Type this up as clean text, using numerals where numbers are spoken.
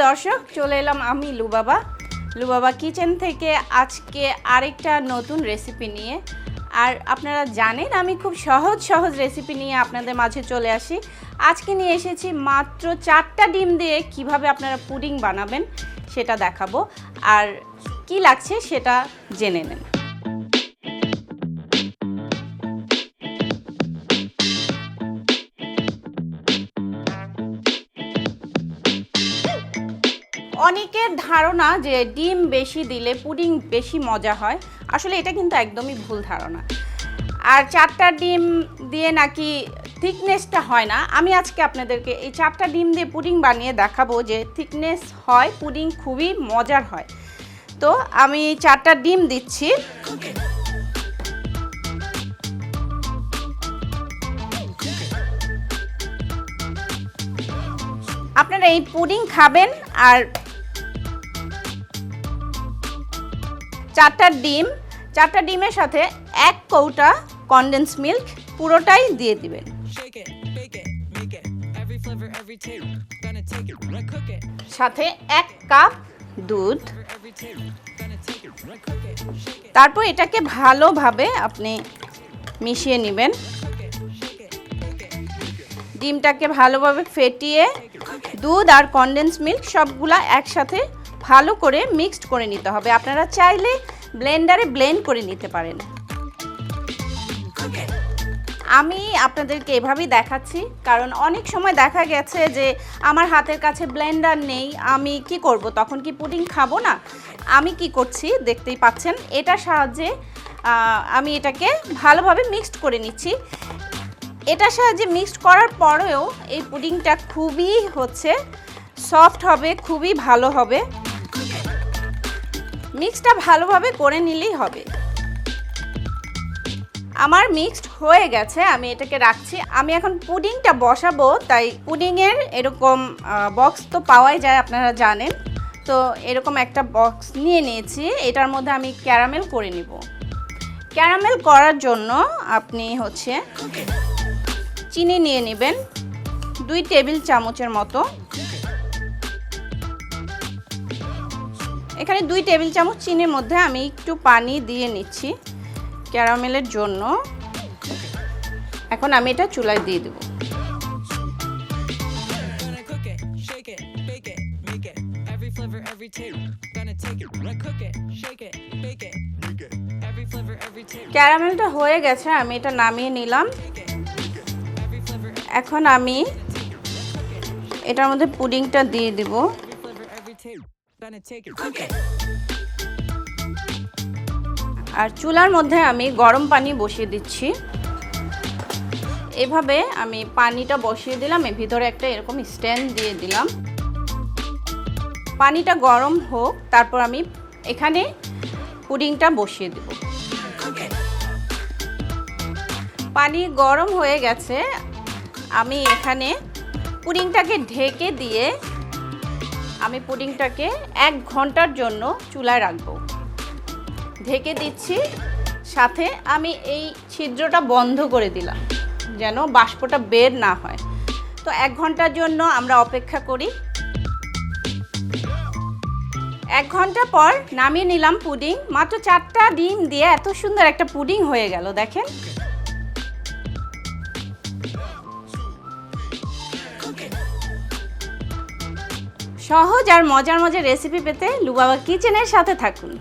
দর্শক, চলে এলাম আমি লুবাবা কিচেন থেকে আজকে আরেকটা নতুন রেসিপি নিয়ে। আর আপনারা জানেন আমি খুব সহজ রেসিপি নিয়ে আপনাদের মাঝে চলে আসি। আজকে নিয়ে এসেছি মাত্র 4টা ডিম দিয়ে কিভাবে আপনারা পুডিং বানাবেন সেটা দেখাবো, আর কি লাগছে সেটা জেনে নেন। অনেকের ধারণা যে ডিম বেশি দিলে পুডিং বেশি মজা হয়, আসলে এটা কিন্তু একদমই ভুল ধারণা। আর 4টা ডিম দিয়ে নাকি থিকনেসটা হয় না। আমি আজকে আপনাদেরকে এই 4টা ডিম দিয়ে পুডিং বানিয়ে দেখাবো যে থিকনেস হয়, পুডিং খুবই মজার হয়। তো আমি 4টা ডিম দিচ্ছি। আপনারা এই পুডিং খাবেন আর 4টা ডিমের সাথে 1 কৌটা কনডেন্স মিল্ক পুরোটাই দিয়ে দিবেন। সাথে 1 কাপ দুধ। তারপর এটাকে ভালোভাবে আপনি মিশিয়ে নেবেন। ডিমটাকে ভালোভাবে ফেটিয়ে দুধ আর কনডেন্স মিল্ক সবগুলা একসাথে ভালো করে মিক্সড করে নিতে হবে। আপনারা চাইলে ব্লেন্ডারে ব্লেন্ড করে নিতে পারেন। আমি আপনাদেরকে এভাবেই দেখাচ্ছি, কারণ অনেক সময় দেখা গেছে যে আমার হাতের কাছে ব্লেন্ডার নেই, আমি কি করব, তখন কি পুডিং খাবো না। আমি কি করছি দেখতেই পাচ্ছেন, এটার সাহায্যে আমি এটাকে ভালোভাবে মিক্সড করে নিচ্ছি। এটার সাহায্যে মিক্সড করার পরেও এই পুডিংটা খুবই সফট হবে, খুবই ভালো হবে। মিক্সটা ভালোভাবে করে নিলেই হবে। আমার মিক্সড হয়ে গেছে, আমি এটাকে রাখছি। আমি এখন পুডিংটা বসাবো, তাই পুডিংয়ের এরকম বক্স তো পাওয়াই যায়, আপনারা জানেন। তো এরকম একটা বক্স নিয়ে নিয়েছি, এটার মধ্যে আমি ক্যারামেল করে নিব। ক্যারামেল করার জন্য আপনি চিনি নিয়ে নেবেন 2 টেবিল চামচের মতো। এখানে 2 টেবিল চামচ চিনির মধ্যে আমি একটু পানি দিয়ে নিচ্ছি ক্যারামেলের জন্য। এখন আমি এটা চুলায় দিয়ে দেব। ক্যারামেলটা হয়ে গেছে, আমি এটা নামিয়ে নিলাম। এখন আমি এটার মধ্যে পুডিংটা দিয়ে দিব। আর চুলার মধ্যে আমি গরম পানি বসিয়ে দিচ্ছি। এভাবে আমি পানিটা বসিয়ে দিলাম, এর ভিতরে একটা এরকম স্ট্যান্ড দিয়ে দিলাম। পানিটা গরম হোক, তারপর আমি এখানে পুডিংটা বসিয়ে দেব। পানি গরম হয়ে গেছে, আমি এখানে পুডিংটাকে ঢেকে দিয়ে আমি পুডিংটাকে 1 ঘন্টার জন্য চুলায় রাখবো। ঢেকে দিচ্ছি, সাথে আমি এই ছিদ্রটা বন্ধ করে দিলাম যেন বাষ্পটা বের না হয়। তো 1 ঘন্টার জন্য আমরা অপেক্ষা করি। 1 ঘন্টা পর নামিয়ে নিলাম পুডিং। মাত্র 4টা ডিম দিয়ে এত সুন্দর একটা পুডিং হয়ে গেল, দেখেন। সহজ আর মজার রেসিপি পেতে লুবাবা কিচেনের সাথে থাকুন।